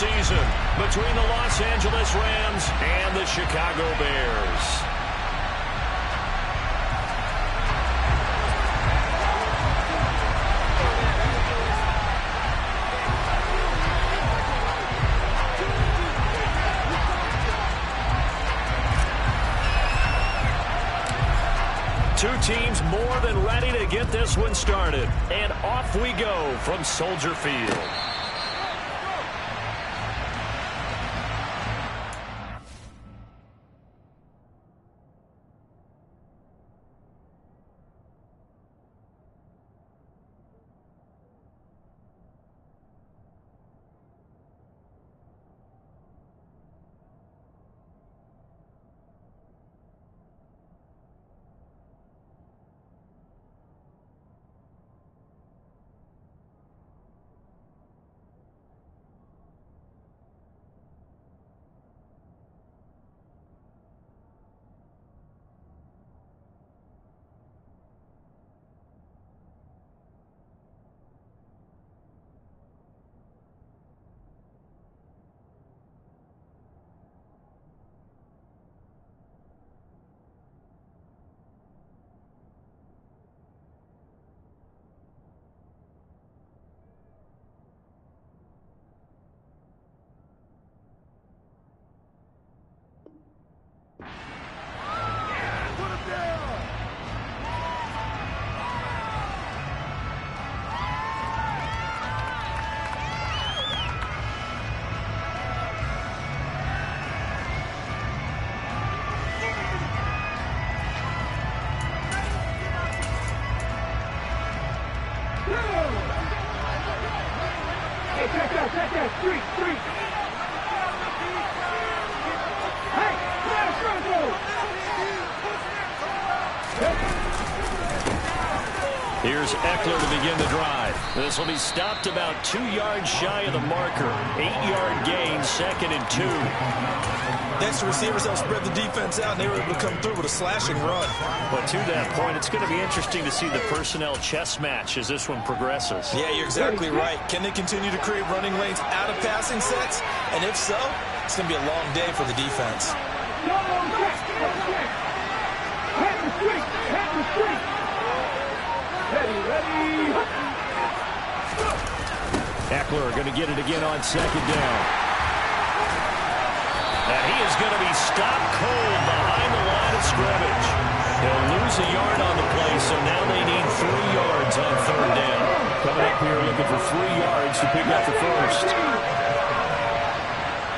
season between the Los Angeles Rams and the Chicago Bears. Two teams more than ready to get this one started. And off we go from Soldier Field. Here's Eckler to begin the drive. This will be stopped about 2 yards shy of the marker. 8-yard gain, 2nd and 2. Next, the receivers help spread the defense out, and they were able to come through with a slashing run. But to that point, it's going to be interesting to see the personnel chess match as this one progresses. Yeah, you're exactly right. Can they continue to create running lanes out of passing sets? And if so, it's going to be a long day for the defense. Eckler going to get it again on 2nd down. And he is going to be stopped cold behind the line of scrimmage. He'll lose a yard on the play, so now they need 3 yards on 3rd down. Coming up here looking for 3 yards to pick up the first.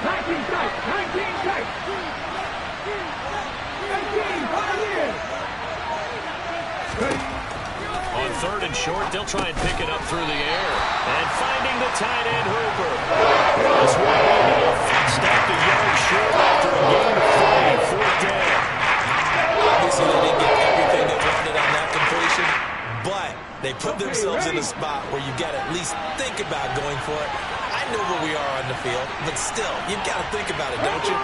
19 tight, 19 tight. 18, 5 years. On 3rd and short, they'll try and pick it up through the air. And finding the tight end, Hooper. This will be enough. Stopped a yard short after a gain of 3. 4th down. Obviously, they didn't get everything they wanted on that completion, but they put themselves in a spot where you got to at least think about going for it. I know where we are on the field, but still, you've got to think about it, don't you?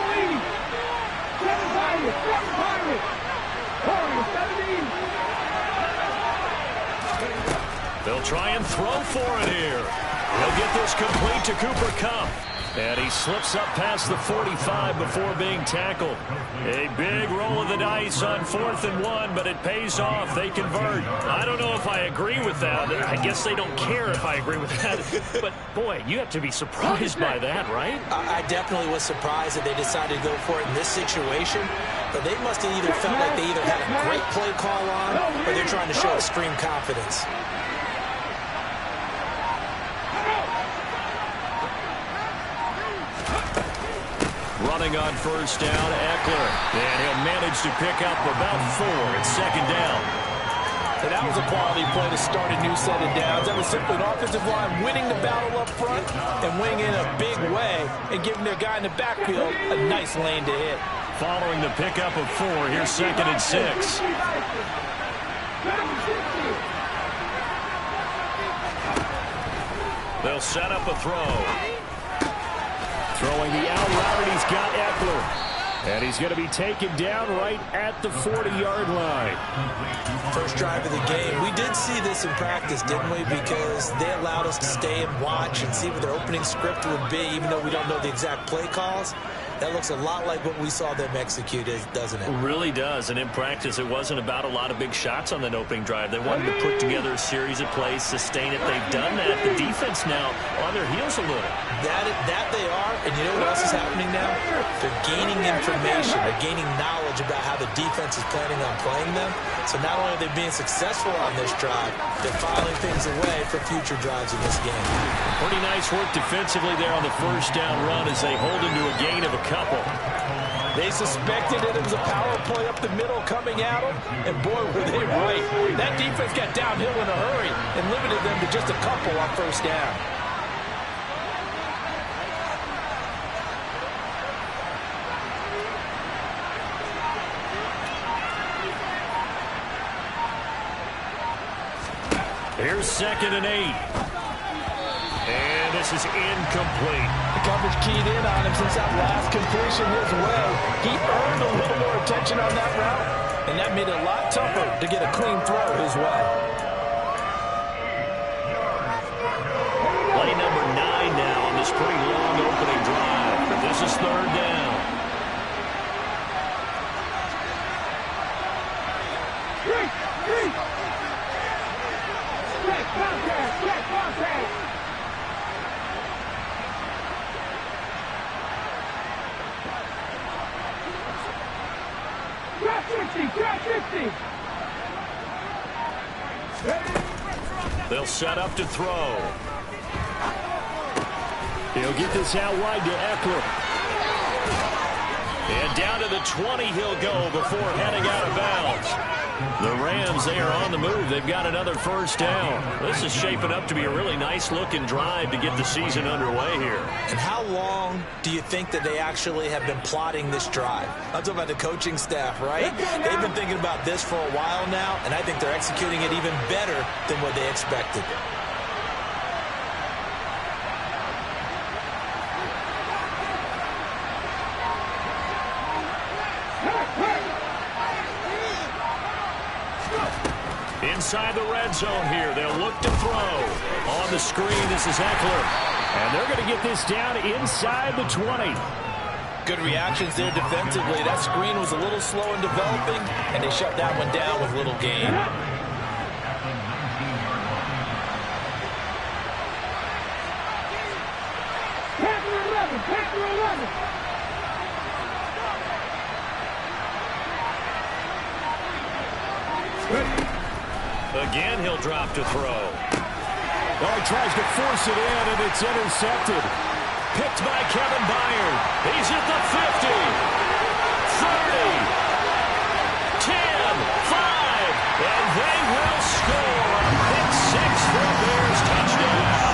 They'll try and throw for it here. He'll get this complete to Cooper Kupp. And he slips up past the 45 before being tackled. A big roll of the dice on 4th and 1, but it pays off. They convert. I don't know if I agree with that. I guess they don't care if I agree with that. But, boy, you have to be surprised by that, right? I definitely was surprised that they decided to go for it in this situation. But they must have either felt like they either had a great play call on or they're trying to show extreme confidence. Running on 1st down, Eckler. And he'll manage to pick up about 4 at 2nd down. And that was a quality play to start a new set of downs. That was simply an offensive line winning the battle up front and winning in a big way and giving their guy in the backfield a nice lane to hit. Following the pickup of 4, here's 2nd and 6. They'll set up a throw. Throwing the out route, he's got Eckler. And he's going to be taken down right at the 40-yard line. First drive of the game. We did see this in practice, didn't we? Because they allowed us to stay and watch and see what their opening script would be, even though we don't know the exact play calls. That looks a lot like what we saw them execute, doesn't it? It really does. And in practice, it wasn't about a lot of big shots on that opening drive. They wanted to put together a series of plays, sustain it. They've done that. The defense now on their heels a little. That they are. And you know what else is happening now? They're gaining information. They're gaining knowledge about how the defense is planning on playing them. So not only are they being successful on this drive, they're filing things away for future drives in this game. Pretty nice work defensively there on the first down run as they hold him to a gain of a couple. They suspected it was a power play up the middle coming at them, and boy, were they right. That defense got downhill in a hurry and limited them to just a couple on first down. Here's 2nd and 8. And this is incomplete. The coverage keyed in on him since that last completion his way. He earned a little more attention on that route, and that made it a lot tougher to get a clean throw his way. Play number 9 now on this pretty long opening drive. This is 3rd down. They'll set up to throw. He'll get this out wide to Eckler. And down to the 20 he'll go before heading out of bounds. The Rams, they are on the move. They've got another first down. This is shaping up to be a really nice-looking drive to get the season underway here. And how long do you think that they actually have been plotting this drive? I'm talking about the coaching staff, right? They've been thinking about this for a while now, and I think they're executing it even better than what they expected. Inside the red zone here. They'll look to throw. On the screen, this is Eckler. And they're going to get this down inside the 20. Good reactions there defensively. That screen was a little slow in developing, and they shut that one down with little gain. Packer 11. Again, he'll drop to throw. Oh, he tries to force it in, and it's intercepted. Picked by Kevin Byard. He's at the 50, 30, 10, 5, and they will score. Pick 6 for a Bears touchdown.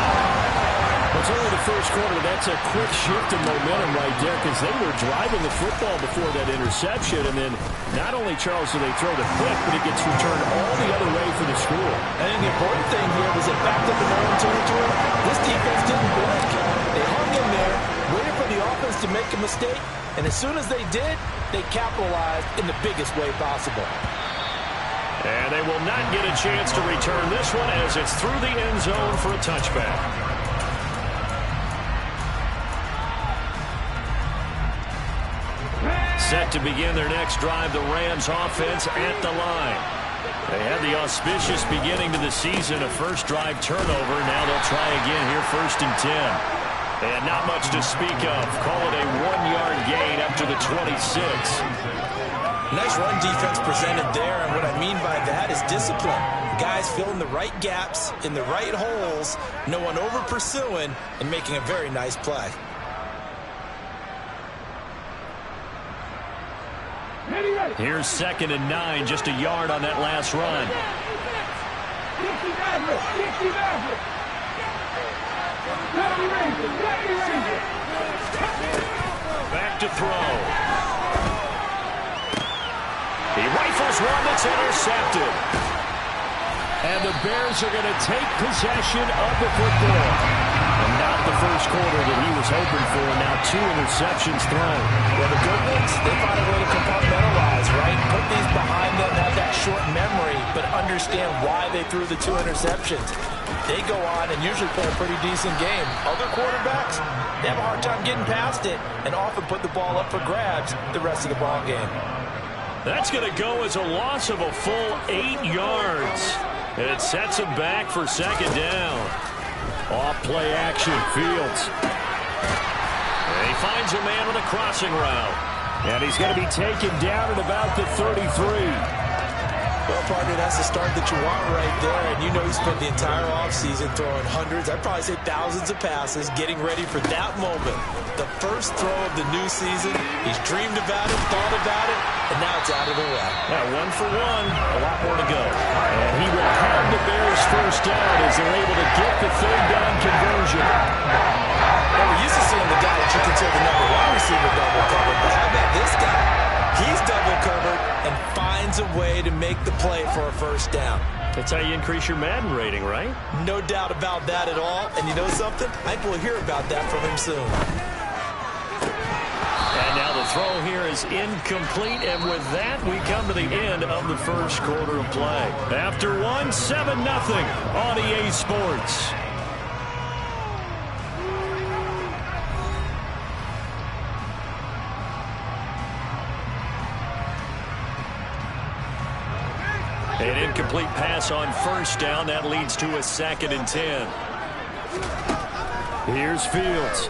It's only the first quarter. That's a quick shift in momentum right there because they were driving the football before that interception. And then not only, Charles, do they throw the pick, but it gets returned all the other way for the score. I think the important thing here was it backed up in their own territory. This defense didn't blink. They hung in there, waited for the offense to make a mistake. And as soon as they did, they capitalized in the biggest way possible. And they will not get a chance to return this one as it's through the end zone for a touchback. Set to begin their next drive, the Rams offense at the line. They had the auspicious beginning to the season, a first drive turnover. Now they'll try again here, 1st and 10. And not much to speak of. Call it a 1-yard gain up to the 26. Nice run defense presented there, and what I mean by that is discipline. Guys filling the right gaps in the right holes, no one over pursuing, and making a very nice play. Here's 2nd and 9, just a yard on that last run. Back to throw. He rifles one that's intercepted. And the Bears are going to take possession of the football. And not the first quarter that he was was hoping for. Now 2 interceptions thrown. Well, the good ones, they find a way to compartmentalize, right? Put these behind them, have that short memory, but understand why they threw the 2 interceptions. They go on and usually play a pretty decent game. Other quarterbacks, they have a hard time getting past it and often put the ball up for grabs the rest of the ball game. That's going to go as a loss of a full 8 yards. And it sets him back for second down. Off play action, Fields. And he finds a man on a crossing route. And he's going to be taken down at about the 33. Well, partner, that's the start that you want right there. And you know he spent the entire offseason throwing hundreds, I'd probably say thousands of passes, getting ready for that moment. The first throw of the new season. He's dreamed about it, thought about it, and now it's out of the way. Yeah, 1 for 1, a lot more to go. And he will have the Bears first down as they're able to get the third down conversion. Well, we're used to seeing the guy that you consider the number 1 receiver double covered, but how about this guy? He's double covered and finds a way to make the play for a first down. That's how you increase your Madden rating, right? No doubt about that at all. And you know something? I think we'll hear about that from him soon. And now the throw here is incomplete. And with that, we come to the end of the first quarter of play. After 1, 7-0 on EA Sports. An incomplete pass on first down. That leads to a 2nd and 10. Here's Fields.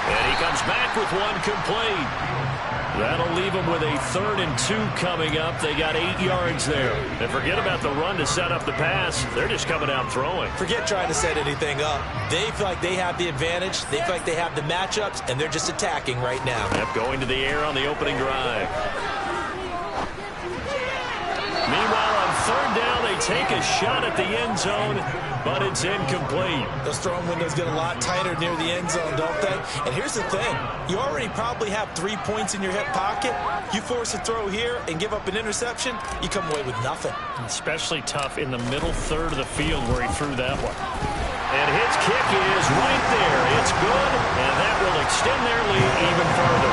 And he comes back with 1 complete. That'll leave him with a 3rd and 2 coming up. They got 8 yards there. And forget about the run to set up the pass. They're just coming out throwing. Forget trying to set anything up. They feel like they have the advantage. They feel like they have the matchups, and they're just attacking right now. Yep, going to the air on the opening drive. Meanwhile, on 3rd down, they take a shot at the end zone, but it's incomplete. Those throwing windows get a lot tighter near the end zone, don't they? And here's the thing. You already probably have 3 points in your hip pocket. You force a throw here and give up an interception, you come away with nothing. Especially tough in the middle third of the field where he threw that one. And his kick is right there. It's good, and that will extend their lead even further.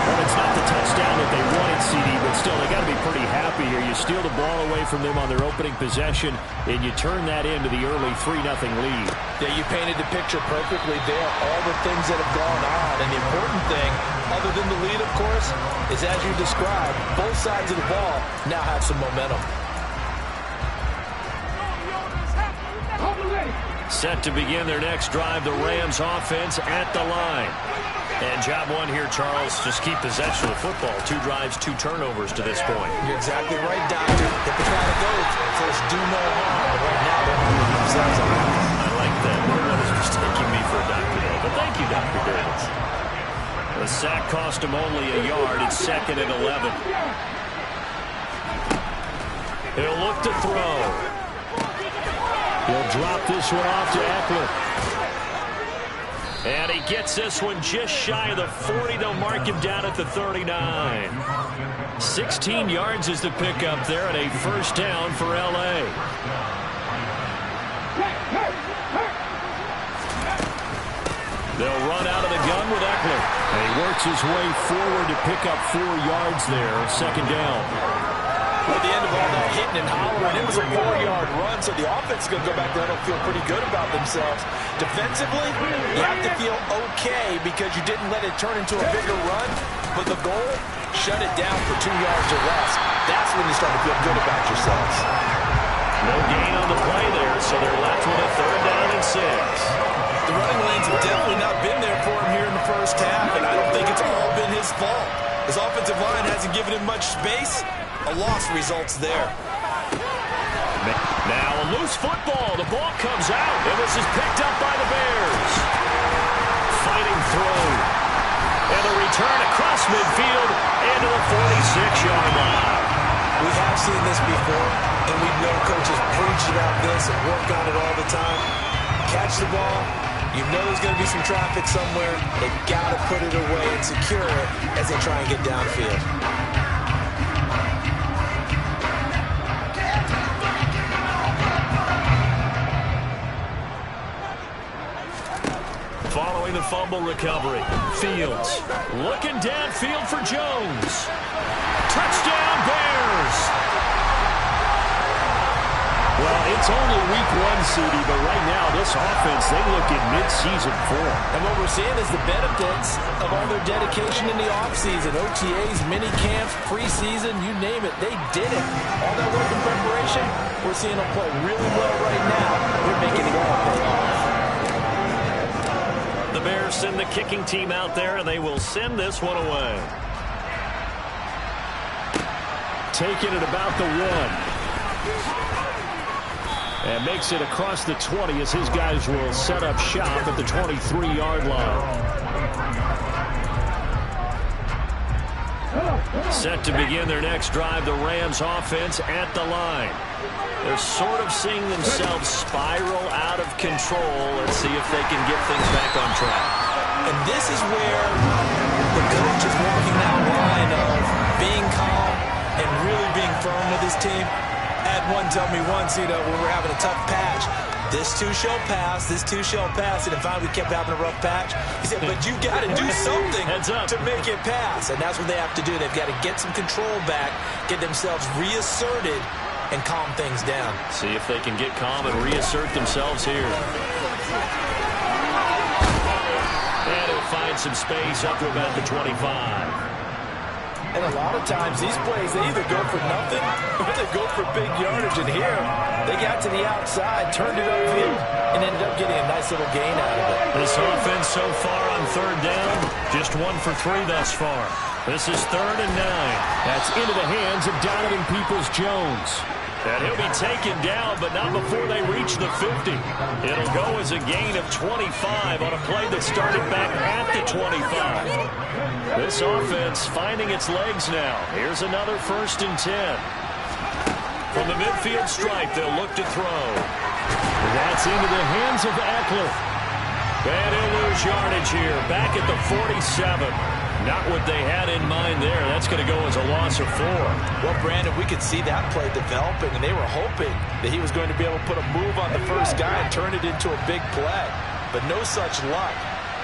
Well, it's not the touchdown that they wanted, CD, but still, they got to be pretty happy here. You steal the ball away from them on their opening possession, and you turn that into the early 3-0 lead. Yeah, you painted the picture perfectly there. All the things that have gone on, and the important thing, other than the lead, of course, is as you described, both sides of the ball now have some momentum. Set to begin their next drive, the Rams offense at the line. And job 1 here, Charles, just keep possession of the football. 2 drives, 2 turnovers to this point. You're exactly right, Doctor. If the try to go, first do no harm, but right now they're moving themselves on. I like that. No one is mistaking me for a doctor, though. But thank you, Dr. Davis. The sack cost him only a yard. It's 2nd and 11. He'll look to throw. He'll drop this one off to Eckler. And he gets this one just shy of the 40. They'll mark him down at the 39. 16 yards is the pickup there, and a first down for L.A. They'll run out of the gun with Eckler. And he works his way forward to pick up 4 yards there, 2nd down. At the end of all that hitting and hollering, it was a 4-yard run, so the offense is going to go back there and feel pretty good about themselves. Defensively, you have to feel okay because you didn't let it turn into a bigger run, but the goal, shut it down for 2 yards or less. That's when you start to feel good about yourselves. No gain on the play there, so they're left with a 3rd down and 6. The running lanes have definitely not been there for him here in the first half, and I don't think it's all been his fault. His offensive line hasn't given him much space. A loss results there. Now a loose football. The ball comes out, and this is picked up by the Bears. Fighting through. And a return across midfield into the 46-yard line. We have seen this before, and we know coaches preach about this and work on it all the time. Catch the ball. You know there's going to be some traffic somewhere. They've got to put it away and secure it as they try and get downfield. following the fumble recovery. Fields looking downfield for Jones. Touchdown, Bears! Well, it's only week 1, CD, but right now this offense, they look in mid-season form. And what we're seeing is the benefits of all their dedication in the offseason. OTAs, mini camps, preseason, you name it, they did it. All that work in preparation, we're seeing them play really well right now. They're making it all pay off. The Bears send the kicking team out there, and they will send this one away. Taking it about the 1. And makes it across the 20 as his guys will set up shop at the 23-yard line. Set to begin their next drive, the Rams offense at the line. They're sort of seeing themselves spiral out of control. Let's see if they can get things back on track. And this is where the coach is walking that line of being calm and really being firm with his team. Had one tell me once, when we were having a tough patch, this too shall pass, this too shall pass, and finally we kept having a rough patch. He said, but you got to do something to make it pass, and that's what they have to do. They've got to get some control back, get themselves reasserted, and calm things down. See if they can get calm and reassert themselves here. And he'll find some space up to about the 25. And a lot of times, these plays, they either go for nothing or they go for big yardage. And here, they got to the outside, turned it upfield, and ended up getting a nice little gain out of it. This offense so far on 3rd down, just 1 for 3 thus far. This is 3rd and 9. That's into the hands of Donovan Peoples-Jones. And he'll be taken down, but not before they reach the 50. It'll go as a gain of 25 on a play that started back at the 25. This offense finding its legs now. Here's another 1st and 10. From the midfield stripe, they'll look to throw. That's into the hands of Eckler. And he'll lose yardage here, back at the 47. Not what they had in mind there. That's going to go as a loss of 4. Well, Brandon, we could see that play developing, and they were hoping that he was going to be able to put a move on the first guy and turn it into a big play. But no such luck.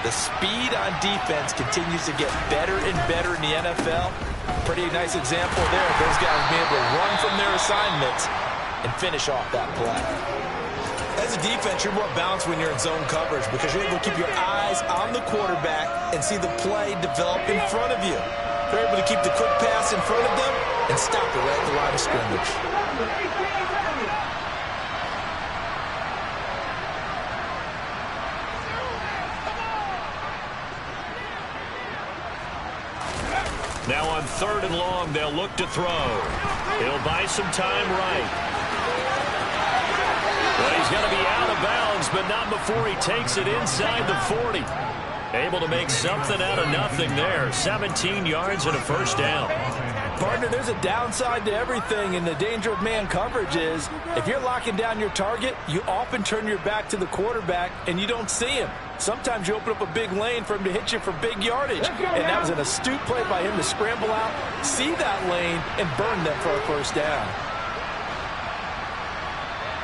The speed on defense continues to get better and better in the NFL. Pretty nice example there of those guys being able to run from their assignments and finish off that play. As a defense, you're more balanced when you're in zone coverage because you're able to keep your eyes on the quarterback and see the play develop in front of you. You're able to keep the quick pass in front of them and stop it right at the line of scrimmage. Now on 3rd and long, they'll look to throw. He'll buy some time right. Well, he's going to be out of bounds, but not before he takes it inside the 40. Able to make something out of nothing there. 17 yards and a 1st down. Partner, there's a downside to everything, and the danger of man coverage is if you're locking down your target, you often turn your back to the quarterback and you don't see him. Sometimes you open up a big lane for him to hit you for big yardage, and that was an astute play by him to scramble out, see that lane, and burn them for a 1st down.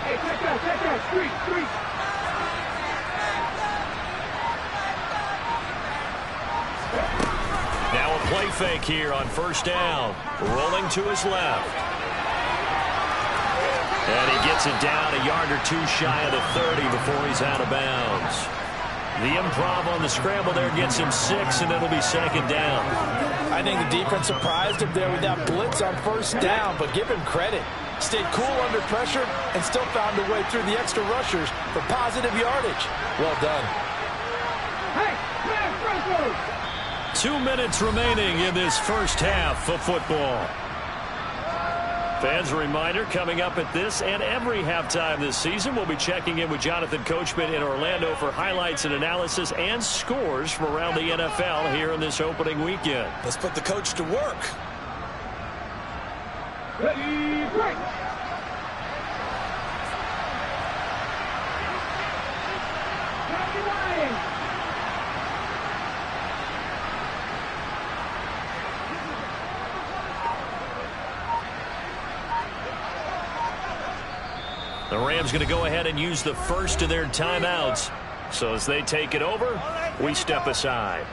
Hey, check out, street. Now a play fake here on 1st down. Rolling to his left. And he gets it down a yard or 2 shy of the 30 before he's out of bounds. The improv on the scramble there gets him 6, and it'll be 2nd down. I think the defense surprised him there with that blitz on 1st down, but give him credit. Stayed cool under pressure and still found a way through the extra rushers for positive yardage. Well done. Hey, man, Franco! 2 minutes remaining in this 1st half of football. Fans, a reminder, coming up at this and every halftime this season, we'll be checking in with Jonathan Coachman in Orlando for highlights and analysis and scores from around the NFL here in this opening weekend. Let's put the coach to work. Ready, break! The Rams going to go ahead and use the first of their timeouts. So as they take it over, we step aside.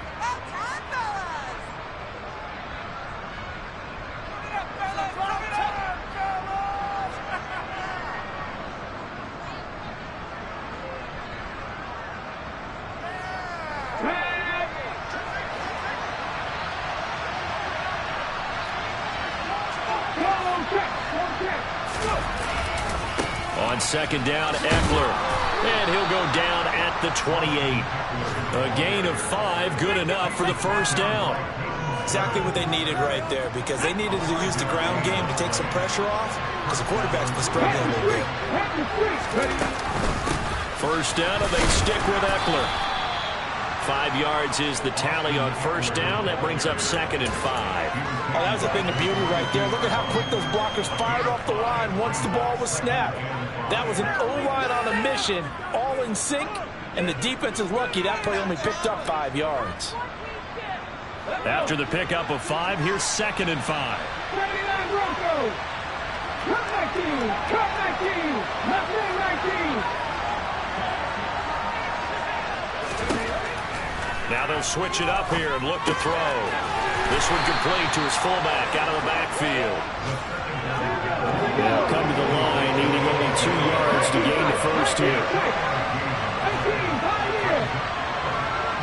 On second down, Eckler. And he'll go down at the 28. A gain of 5, good enough for the first down. Exactly what they needed right there, because they needed to use the ground game to take some pressure off, because the quarterback's been struggling a little bit. First down, and they stick with Eckler. 5 yards is the tally on first down. That brings up second and 5. Oh, that was a thing of beauty right there. Look at how quick those blockers fired off the line once the ball was snapped. That was an O-line on a mission, all in sync, and the defense is lucky that play only picked up 5 yards. After the pickup of 5, here's second and 5. 79 Broncos. Cut 19. Cut 19. Left wing 19. Now they'll switch it up here and look to throw. This one complete to his fullback out of the backfield. They'll come to the line, needing only 2 yards to gain the first here. 18, 5 years.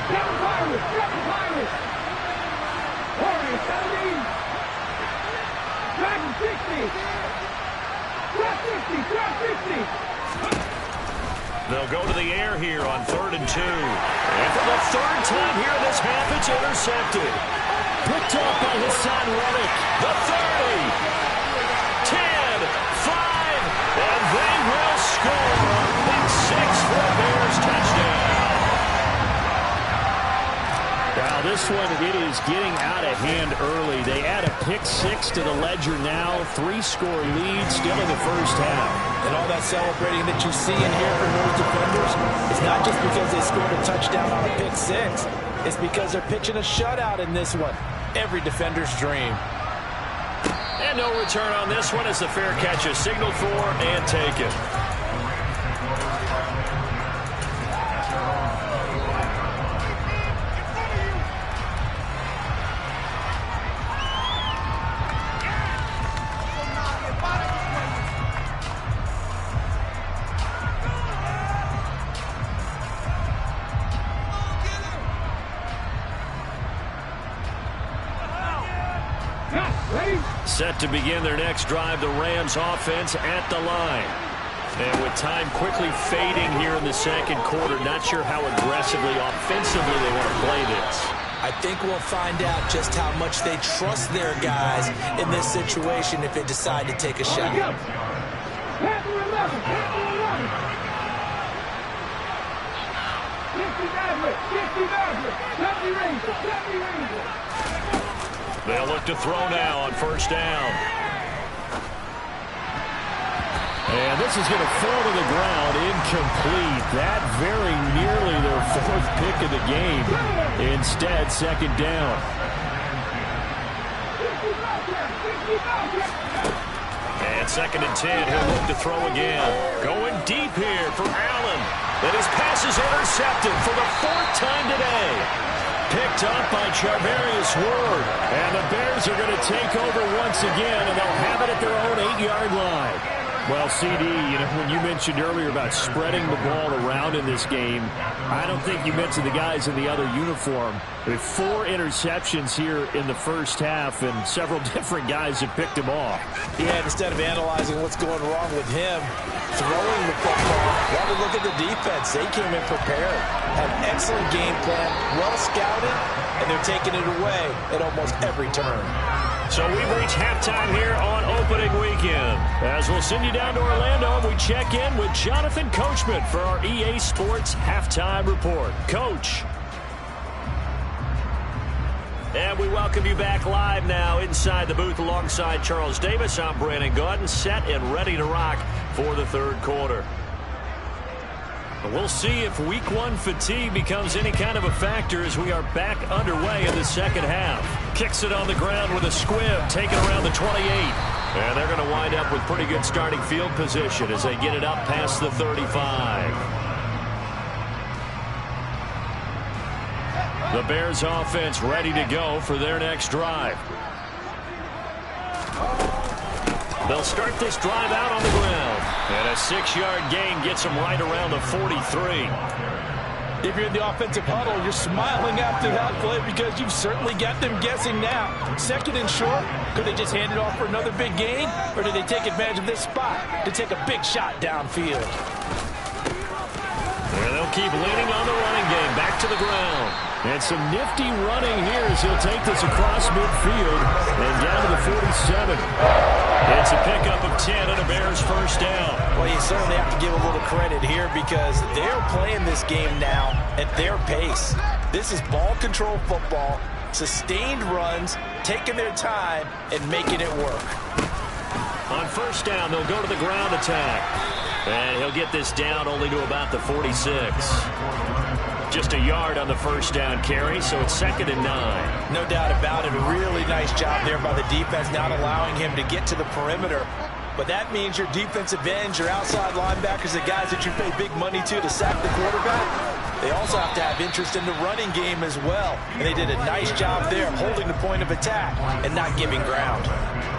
7 Pirates. 7 Pirates. Warriors 17. Dragon 60. Drop 60. Drop 60. They'll go to the air here on 3rd and 2. And for the 3rd time here in this half, it's intercepted. Picked up by Hassan Reddick. The 30. 10, 5, and they will score. Big 6 for a Bears touchdown. Now this one, it is getting out of hand early. They add a pick 6 to the ledger now. 3-score lead still in the first half. And all that celebrating that you see and hear from those defenders is not just because they scored a touchdown on a pick 6. It's because they're pitching a shutout in this one. Every defender's dream. And no return on this one as the fair catch is signaled for and taken. Set to begin their next drive, the Rams offense at the line. And with time quickly fading here in the second quarter, not sure how aggressively, offensively they want to play this. I think we'll find out just how much they trust their guys in this situation if they decide to take a shot. Panther 11. Panther 11. 50 Maverick. 50 Maverick. 70 Ranger. 70 Ranger. They'll look to throw now on first down. And this is going to fall to the ground, incomplete. That very nearly their 4th pick of the game. Instead, second down. And second and 10, he'll look to throw again. Going deep here for Allen. And his pass is intercepted for the 4th time today. Picked up by Charvarius Ward. And the Bears are going to take over once again, and they'll have it at their own 8-yard line. Well, CD, you know, when you mentioned earlier about spreading the ball around in this game, I don't think you mentioned the guys in the other uniform. With 4 interceptions here in the first half, and several different guys have picked him off. Yeah, instead of analyzing what's going wrong with him, throwing the football, while we look at the defense, they came in prepared. Had an excellent game plan, well scouted, and they're taking it away at almost every turn. So we've reached halftime here on opening weekend. As we'll send you down to Orlando, we check in with Jonathan Coachman for our EA Sports Halftime Report. Coach. And we welcome you back live now inside the booth alongside Charles Davis. I'm Brandon Gaudin, set and ready to rock for the third quarter. We'll see if week 1 fatigue becomes any kind of a factor as we are back underway in the second half. Kicks it on the ground with a squib, taken around the 28. And they're going to wind up with pretty good starting field position as they get it up past the 35. The Bears offense ready to go for their next drive. They'll start this drive out on the ground. And a 6-yard gain gets them right around the 43. If you're in the offensive huddle, you're smiling after that play because you've certainly got them guessing now. Second and short, could they just hand it off for another big gain? Or did they take advantage of this spot to take a big shot downfield? And they'll keep leaning on the running game. Back to the ground. And some nifty running here as he'll take this across midfield and down to the 47. It's a pickup of 10 and a Bears first down. Well, you certainly have to give a little credit here because they're playing this game now at their pace. This is ball control football, sustained runs, taking their time, and making it work. On first down, they'll go to the ground attack. And he'll get this down only to about the 46. Just a yard on the first down carry, so it's 2nd and 9. No doubt about it. A really nice job there by the defense, not allowing him to get to the perimeter. But that means your defensive ends, your outside linebackers, the guys that you pay big money to sack the quarterback, they also have to have interest in the running game as well. And they did a nice job there holding the point of attack and not giving ground.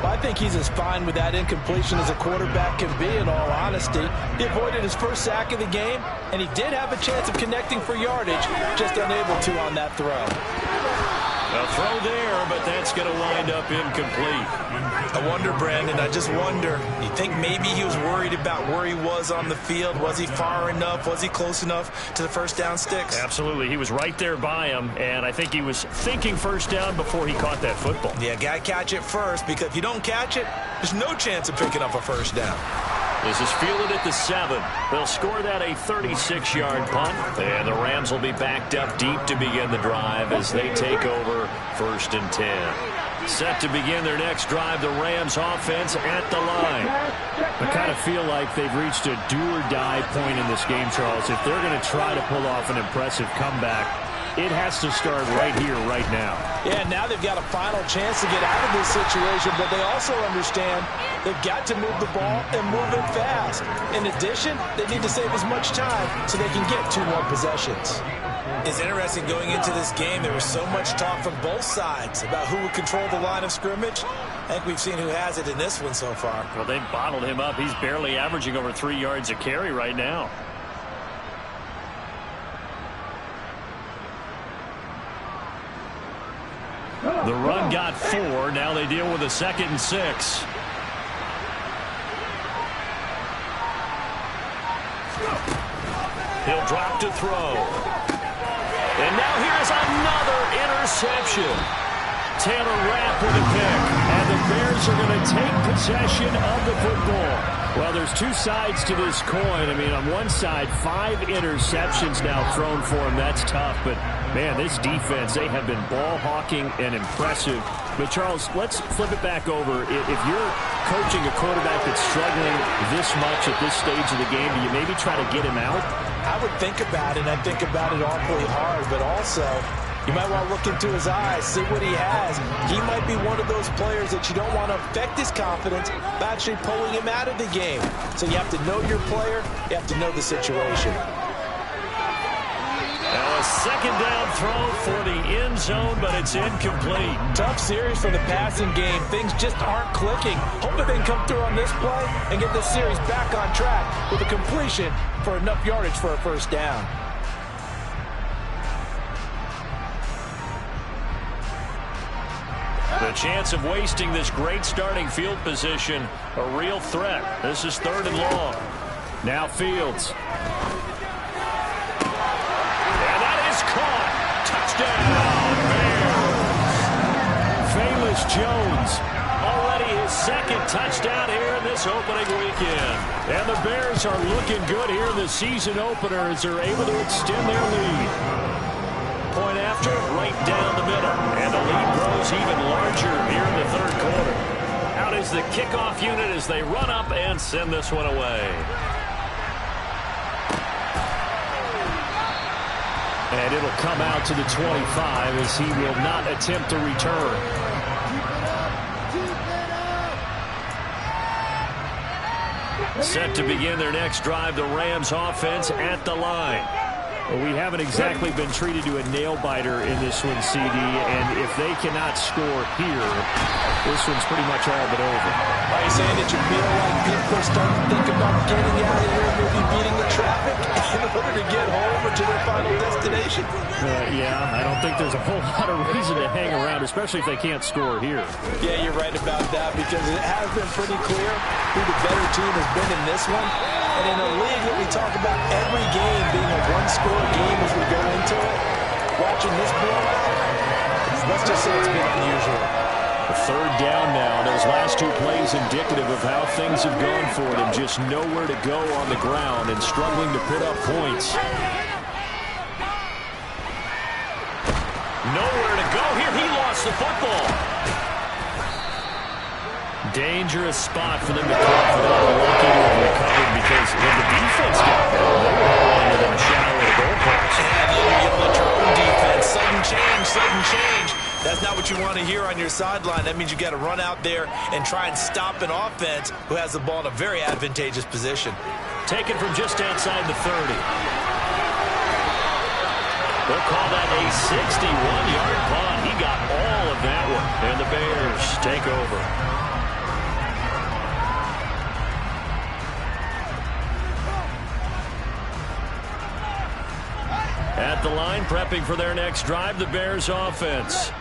Well, I think he's as fine with that incompletion as a quarterback can be, in all honesty. He avoided his first sack of the game, and he did have a chance of connecting for yardage, just unable to on that throw. A throw there, but that's going to wind up incomplete. I wonder, Brandon, I just wonder, you think maybe he was worried about where he was on the field? Was he far enough? Was he close enough to the first down sticks? Absolutely. He was right there by him, and I think he was thinking first down before he caught that football. Yeah, got to catch it first, because if you don't catch it, there's no chance of picking up a first down. This is fielded at the 7. They'll score that a 36-yard punt, and the Rams will be backed up deep to begin the drive as they take over 1st and 10. Set to begin their next drive, the Rams offense at the line. I kind of feel like they've reached a do-or-die point in this game, Charles. If they're going to try to pull off an impressive comeback, it has to start right here, right now. Yeah, now they've got a final chance to get out of this situation, but they also understand they've got to move the ball and move it fast. In addition, they need to save as much time so they can get 2 more possessions. It's interesting going into this game. There was so much talk from both sides about who would control the line of scrimmage. I think we've seen who has it in this one so far. Well, they've bottled him up. He's barely averaging over 3 yards a carry right now. The run got 4. Now they deal with a 2nd and 6. He'll drop to throw. And now here's another interception. Taylor Rapp with a pick. And the Bears are going to take possession of the football. Well, there's 2 sides to this coin. I mean, on one side, 5 interceptions now thrown for him. That's tough. But, man, this defense, they have been ball hawking and impressive. But, Charles, let's flip it back over. If you're coaching a quarterback that's struggling this much at this stage of the game, do you maybe try to get him out? I would think about it, and I think about it awfully hard, but also you might want to look into his eyes, see what he has. He might be one of those players that you don't want to affect his confidence by actually pulling him out of the game. So you have to know your player. You have to know the situation. Now a 2nd down throw for the end zone, but it's incomplete. Tough series for the passing game. Things just aren't clicking. Hoping they can come through on this play and get this series back on track with a completion for enough yardage for a first down. The chance of wasting this great starting field position, a real threat. This is 3rd and long. Now Fields. And that is caught. Touchdown, Bears. Famous Jones. Already his 2nd touchdown here in this opening weekend. And the Bears are looking good here in the season opener as they're able to extend their lead. Point after, right down the middle. And the lead grows even larger here in the 3rd quarter. Out is the kickoff unit as they run up and send this one away. And it'll come out to the 25 as he will not attempt to return. Set to begin their next drive, the Rams offense at the line. Well, we haven't exactly been treated to a nail-biter in this one, CD, and if they cannot score here, this one's pretty much all but over. Are you saying that you feel like people are starting to think about getting out of here, maybe beating the traffic in order to get home or to their final destination? Yeah, I don't think there's a whole lot of reason to hang around, especially if they can't score here. Yeah, you're right about that, because it has been pretty clear who the better team has been in this one. And in a league that we talk about every game being a one-score game as we go into it, watching this blowout, let's just say it's been unusual. A third down now. Those last two plays indicative of how things have gone for them. Just nowhere to go on the ground and struggling to put up points. Nowhere to go here. He lost the football. Dangerous spot for them to come for that. Lucky to have recovered because when the defense got there, they were rolling within a shadow of the goalpost. And then you yell at your own defense. Sudden change, sudden change. That's not what you want to hear on your sideline. That means you got to run out there and try and stop an offense who has the ball in a very advantageous position. Taken from just outside the 30. They'll call that a 61-yard punt. He got all of that one. And the Bears take over. At the line, prepping for their next drive, the Bears offense.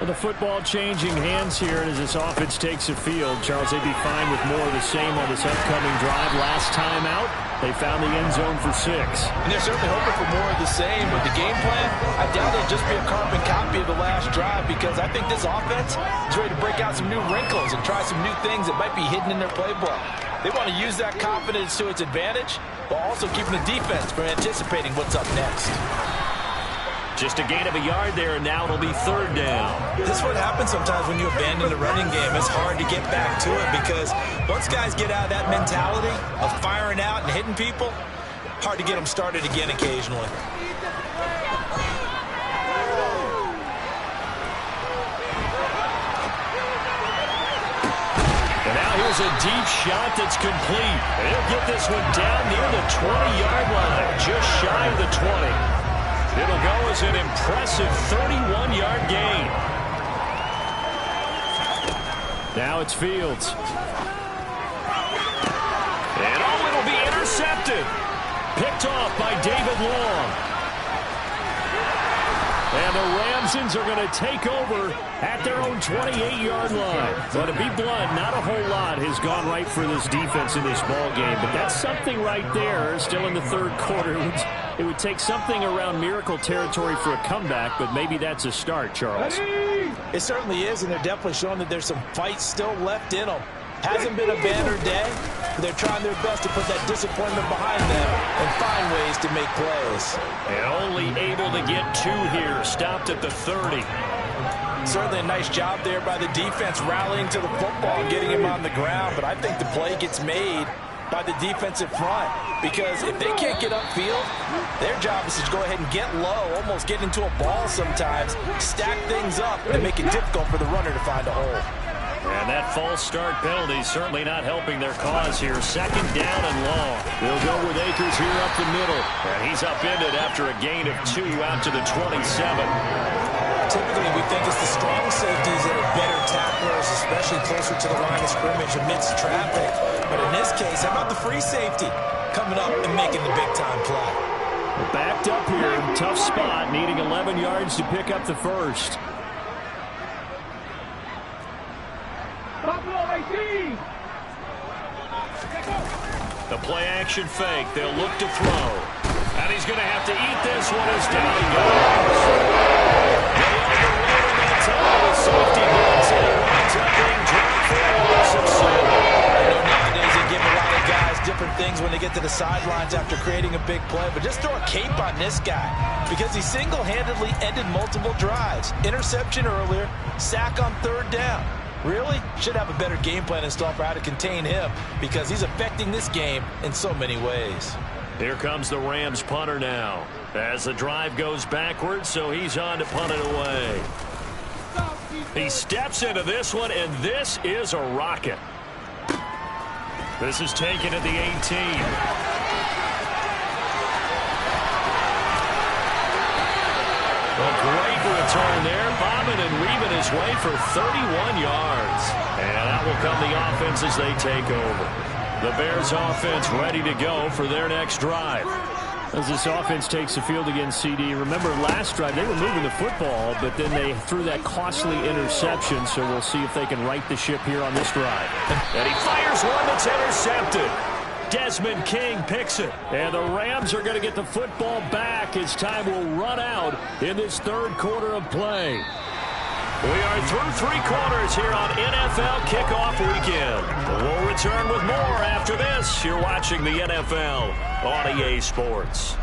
Well, the football changing hands here, and as this offense takes the field, Charles, they'd be fine with more of the same on this upcoming drive. Last time out, they found the end zone for 6. And they're certainly hoping for more of the same. With the game plan, I doubt it'll just be a carbon copy of the last drive, because I think this offense is ready to break out some new wrinkles and try some new things that might be hidden in their playbook. They want to use that confidence to its advantage, while also keeping the defense from anticipating what's up next. Just a gain of a yard there, and now it'll be third down. This is what happens sometimes when you abandon the running game. It's hard to get back to it because once guys get out of that mentality of firing out and hitting people, hard to get them started again occasionally. And now here's a deep shot that's complete. And he'll get this one down near the 20-yard line, just shy of the 20. It'll go as an impressive 31-yard gain. Now it's Fields. And oh, it'll be intercepted. Picked off by David Long. And the Ramsons are going to take over at their own 28-yard line. But to be blunt, not a whole lot has gone right for this defense in this ball game. But that's something right there. Still in the third quarter. It would take something around miracle territory for a comeback, but maybe that's a start, Charles. It certainly is, and they're definitely showing that there's some fight still left in them. Hasn't been a banner day, but they're trying their best to put that disappointment behind them and find ways to make plays. And only able to get 2 here, stopped at the 30. Certainly a nice job there by the defense rallying to the football and getting him on the ground, but I think the play gets made by the defensive front, because if they can't get upfield, their job is to go ahead and get low, almost get into a ball sometimes, stack things up, and make it difficult for the runner to find a hole. And that false start penalty certainly not helping their cause here. Second down and long. They'll go with Akers here up the middle. And he's upended after a gain of 2 out to the 27. Typically, we think it's the strong safeties that are better tacklers, especially closer to the line of scrimmage amidst traffic. But in this case, how about the free safety coming up and making the big-time play? Backed up here, tough spot, needing 11 yards to pick up the first. The play-action fake. They'll look to throw. And he's going to have to eat this one as down he goes. They overload that time with safety blitz, and it winds up being dropped for a loss of 7. I know nowadays they give a lot of guys different things when they get to the sidelines after creating a big play, but just throw a cape on this guy because he single-handedly ended multiple drives. Interception earlier, sack on third down. Really should have a better game plan installed for how to contain him, because he's affecting this game in so many ways. Here comes the Rams punter now as the drive goes backwards, so he's on to punt it away. He steps into this one, and this is a rocket. This is taken at the 18. return there, bobbing and weaving his way for 31 yards. And out will come the offense as they take over. The Bears offense ready to go for their next drive. As this offense takes the field against CD, remember last drive they were moving the football, but then they threw that costly interception, so we'll see if they can right the ship here on this drive. And he fires one that's intercepted. Desmond King picks it. And the Rams are going to get the football back as time will run out in this third quarter of play. We are through 3 quarters here on NFL Kickoff Weekend. We'll return with more after this. You're watching the NFL on EA Sports.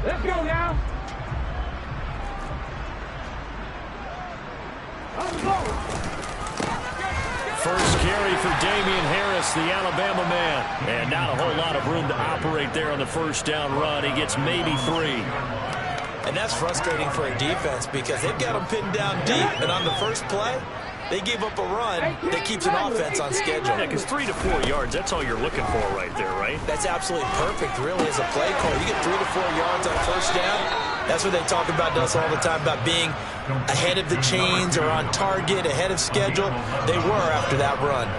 Let's go now. First carry for Damian Harris, the Alabama man. And not a whole lot of room to operate there on the first down run. He gets maybe 3. And that's frustrating for a defense because they've got him pinned down deep. And on the first play, they gave up a run that keeps an offense on schedule. Yeah, because 3 to 4 yards, that's all you're looking for right there, right? That's absolutely perfect, really, as a play call. You get 3 to 4 yards on first down. That's what they talk about to us all the time, about being ahead of the chains or on target, ahead of schedule. They were after that run.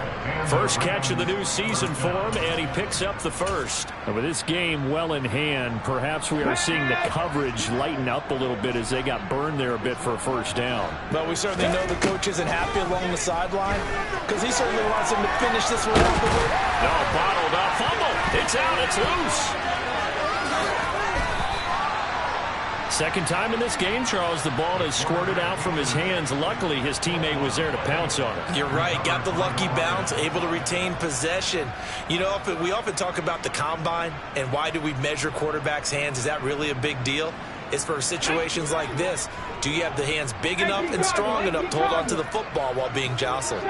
First catch of the new season for him, and he picks up the first. And with this game well in hand, perhaps we are seeing the coverage lighten up a little bit as they got burned there a bit for a first down. But we certainly know the coach isn't happy along the sideline because he certainly wants him to finish this one out the way. No, bottled up. Fumble. It's out. It's loose. Second time in this game, Charles, the ball has squirted out from his hands. Luckily, his teammate was there to pounce on it. You're right. Got the lucky bounce, able to retain possession. You know, we often talk about the combine and why do we measure quarterbacks' hands. Is that really a big deal? It's for situations like this. Do you have the hands big enough and strong enough to hold on to the football while being jostled?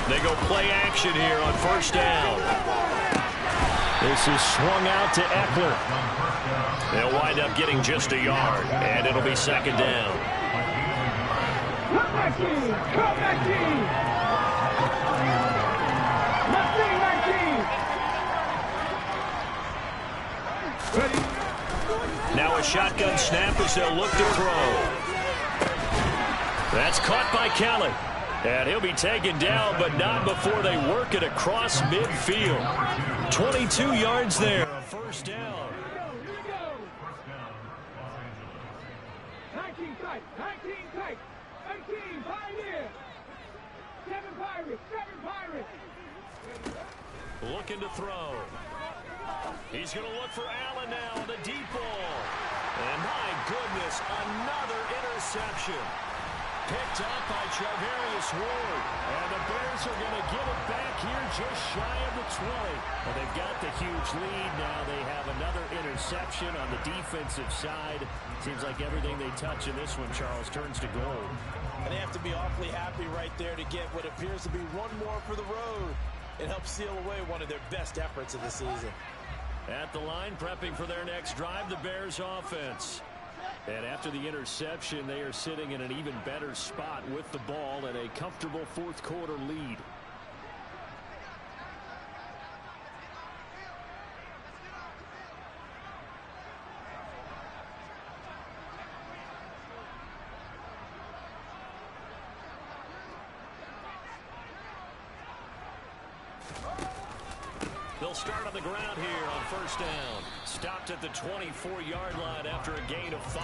They go play action here on first down. This is swung out to Eckler. They'll wind up getting just a yard, and it'll be second down. Come back team! Come back team! Ready? Now a shotgun snap as they'll look to throw. That's caught by Kelly. And he'll be taken down, but not before they work it across midfield. 22 yards there. First down. 19 tight. 19 tight. 18 Pioneer. 7 Pirates. 7 Pirates. Looking to throw. He's going to look for Allen now on the deep ball. And my goodness, another interception. Picked up by Charvarius Ward. And the Bears are going to get it back here just shy of the 20. And they've got the huge lead. Now they have another interception on the defensive side. Seems like everything they touch in this one, Charles, turns to gold. And they have to be awfully happy right there to get what appears to be one more for the road. It helps seal away one of their best efforts of the season. At the line, prepping for their next drive, the Bears offense. And after the interception, they are sitting in an even better spot with the ball and a comfortable fourth quarter lead. They'll start on the ground here on first down. Stopped at the 24-yard line after a gain of 5.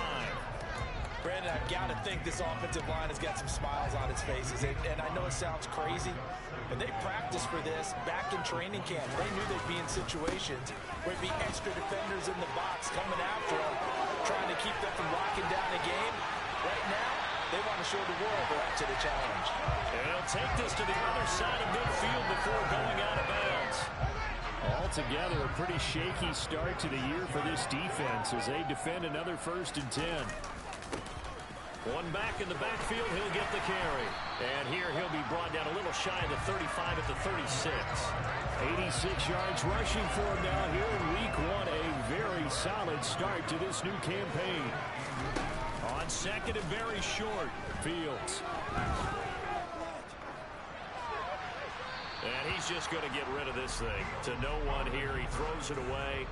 Brandon, I've got to think this offensive line has got some smiles on its faces. And I know it sounds crazy, but they practiced for this back in training camp. They knew they'd be in situations where there'd be extra defenders in the box coming after them, trying to keep them from locking down a game. Right now, they want to show the world they're up to the challenge. And they'll take this to the other side of midfield before going out of bounds. Altogether, a pretty shaky start to the year for this defense as they defend another 1st and 10. One back in the backfield, he'll get the carry. And here he'll be brought down a little shy of the 35 at the 36. 86 yards rushing for him now here in week 1. A very solid start to this new campaign. On second and very short, Fields. And he's just going to get rid of this thing. To no one here. He throws it away.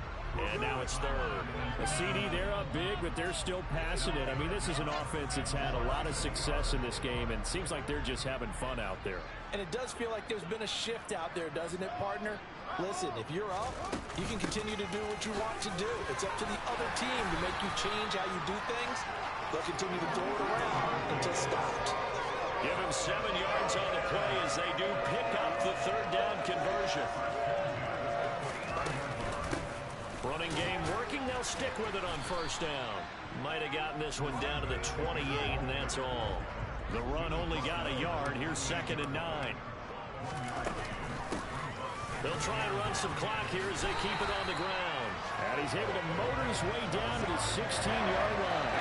And now it's third. A CD, they're up big, but they're still passing it. I mean, this is an offense that's had a lot of success in this game, and it seems like they're just having fun out there. And it does feel like there's been a shift out there, doesn't it, partner? Listen, if you're up, you can continue to do what you want to do. It's up to the other team to make you change how you do things. They'll continue to throw it around until stopped. Give him 7 yards on the play as they do pick up the third down conversion. Running game working. They'll stick with it on first down. Might have gotten this one down to the 28, and that's all. The run only got a yard. Here's 2nd and 9. They'll try and run some clock here as they keep it on the ground. And he's able to motor his way down to the 16-yard line.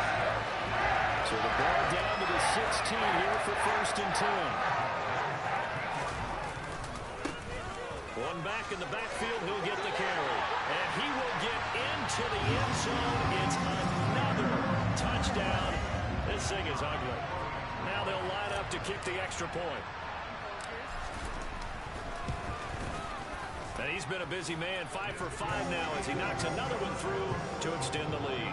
So the ball down to the 16 here for 1st and 10. One back in the backfield. He'll get the carry. And he will get into the end zone. It's another touchdown. This thing is ugly. Now they'll line up to kick the extra point. And he's been a busy man. 5 for 5 now as he knocks another one through to extend the lead.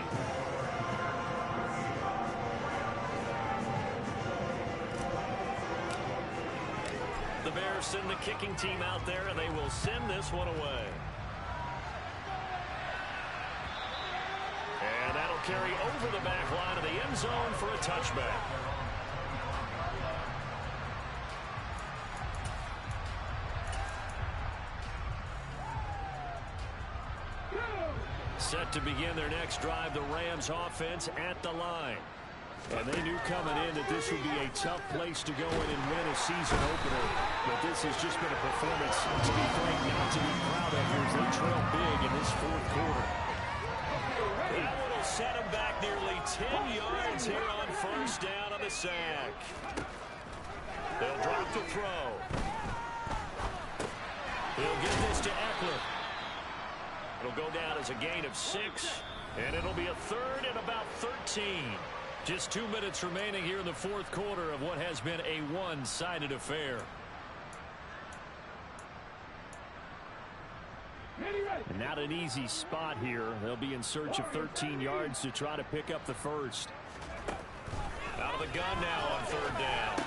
The Bears send the kicking team out there, and they will send this one away. And that'll carry over the back line of the end zone for a touchback. Set to begin their next drive, the Rams offense at the line. And they knew coming in that this would be a tough place to go in and win a season opener. But this has just been a performance, to be frank, not to be proud of here as they trail big in this 4th quarter. That one will set them back nearly 10 yards here on first down on the sack. They'll drop the throw. He'll get this to Eckler. It'll go down as a gain of 6, and it'll be a 3rd and about 13. Just 2 minutes remaining here in the 4th quarter of what has been a one-sided affair. And not an easy spot here. They'll be in search of 13 yards to try to pick up the first. Out of the gun now on 3rd down.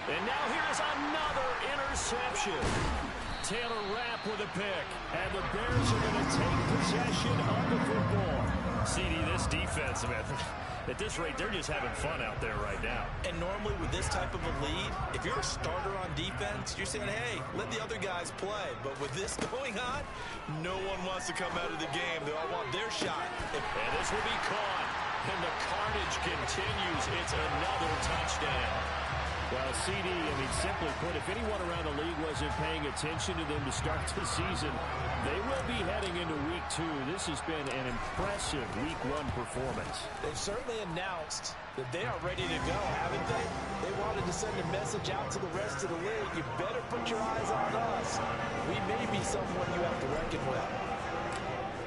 And now here's another interception. Taylor Rapp with a pick. And the Bears are going to take possession of the football. CD, this defense, man, at this rate, they're just having fun out there right now. And normally with this type of a lead, if you're a starter on defense, you're saying, hey, let the other guys play. But with this going on, no one wants to come out of the game. They all want their shot. And this will be caught. And the carnage continues. It's another touchdown. Well, CD, I mean, simply put, if anyone around the league wasn't paying attention to them to start the season, they will be heading into Week 2. This has been an impressive Week 1 performance. They've certainly announced that they are ready to go, haven't they? They wanted to send a message out to the rest of the league. You better put your eyes on us. We may be someone you have to reckon with.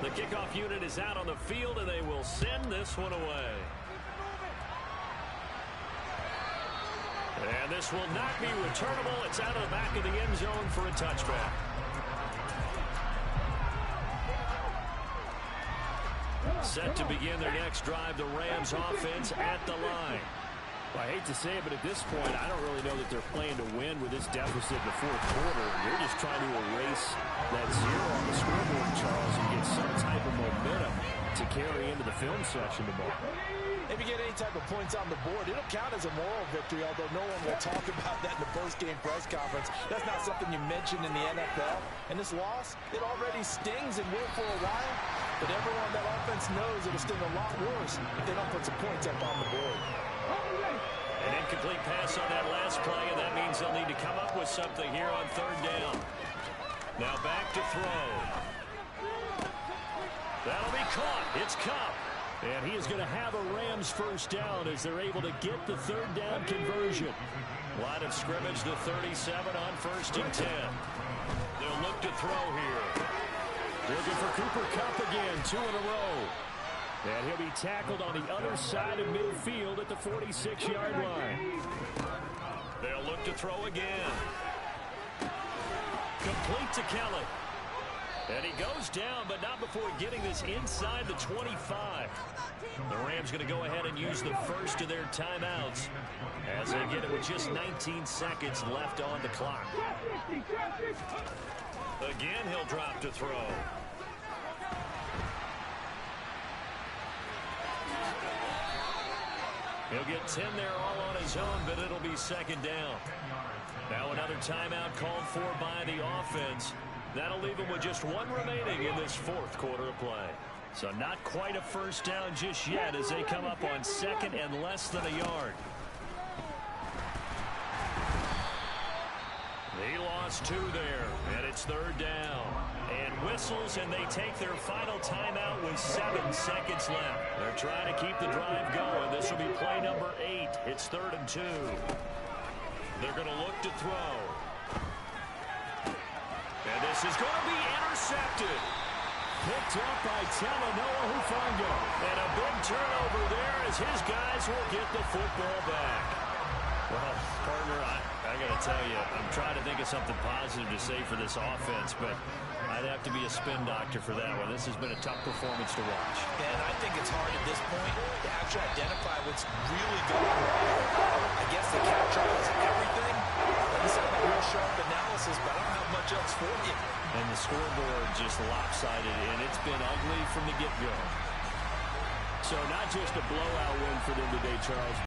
The kickoff unit is out on the field, and they will send this one away. And this will not be returnable. It's out of the back of the end zone for a touchback. Set to begin their next drive, the Rams offense at the line. Well, I hate to say it, but at this point, I don't really know that they're playing to win with this deficit in the 4th quarter. They're just trying to erase that 0 on the scoreboard, Charles, and get some type of momentum to carry into the film section tomorrow. If you get any type of points on the board, it'll count as a moral victory, although no one will talk about that in the post-game press conference. That's not something you mentioned in the NFL. And this loss, it already stings and will for a while, but everyone on that offense knows it'll sting a lot worse if they don't put some points up on the board. An incomplete pass on that last play, and that means they'll need to come up with something here on 3rd down. Now back to throw. That'll be caught. It's Cup. And he is going to have a Rams first down as they're able to get the 3rd down conversion. Line of scrimmage, the 37 on 1st and 10. They'll look to throw here. Looking for Cooper Kupp again, 2 in a row. And he'll be tackled on the other side of midfield at the 46-yard line. They'll look to throw again. Complete to Kelly. And he goes down, but not before getting this inside the 25. The Rams going to go ahead and use the first of their timeouts as they get it with just 19 seconds left on the clock. Again, he'll drop to throw. He'll get 10 there all on his own, but it'll be second down. Now another timeout called for by the offense. That'll leave him with just one remaining in this fourth quarter of play. So not quite a first down just yet as they come up on second and less than a yard. He lost 2 there, and it's third down. And whistles, and they take their final timeout with 7 seconds left. They're trying to keep the drive going. This will be play number 8. It's 3rd and 2. They're going to look to throw. And this is going to be intercepted. Picked up by Talanoa Hufanga. And a big turnover there as his guys will get the football back. Well, partner, I got to tell you, I'm trying to think of something positive to say for this offense, but I'd have to be a spin doctor for that one. This has been a tough performance to watch. And I think it's hard at this point to actually identify what's really going on. I guess the capture was everything. Doesn't sound like real sharp analysis, but I don't have much else for you. And the scoreboard just lopsided, and it's been ugly from the get-go. So not just a blowout win for them today, Charles.